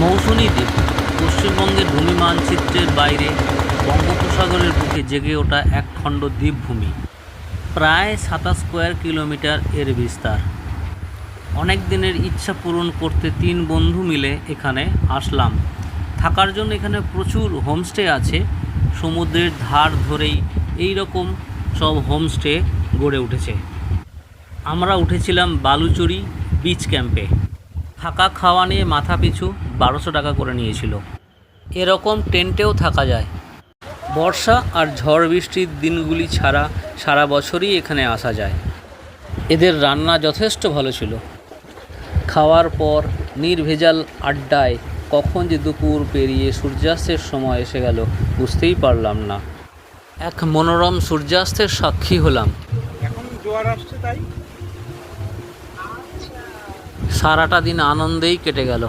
মৌসুমী দ্বীপ পশ্চিমবঙ্গের ভূমি মানচিত্রের বাইরে বঙ্গোপসাগরের বুকে জেগে ওঠা একখণ্ড দ্বীপভূমি। প্রায় ২৭ স্কোয়ার কিলোমিটার এর বিস্তার। অনেক দিনের ইচ্ছা পূরণ করতে ৩ বন্ধু মিলে এখানে আসলাম। থাকার জন্য এখানে প্রচুর হোমস্টে আছে। সমুদ্রের ধার ধরেই এই রকম সব হোমস্টে গড়ে উঠেছে। আমরা উঠেছিলাম বালুচরী বিচ ক্যাম্পে। থাকা খাওয়া নিয়ে মাথাপিছু ১২০০ টাকা করে নিয়েছিল। এরকম টেন্টেও থাকা যায়। বর্ষা আর ঝড় বৃষ্টির দিনগুলি ছাড়া সারা বছরই এখানে আসা যায়। এদের রান্না যথেষ্ট ভালো ছিল। খাওয়ার পর নির্ভেজাল আড্ডায় কখন যে দুপুর পেরিয়ে সূর্যাস্তের সময় এসে গেল বুঝতেই পারলাম না। এক মনোরম সূর্যাস্তের সাক্ষী হলাম। এখন জোয়ার আসছে তাই সারাটা দিন আনন্দেই কেটে গেল।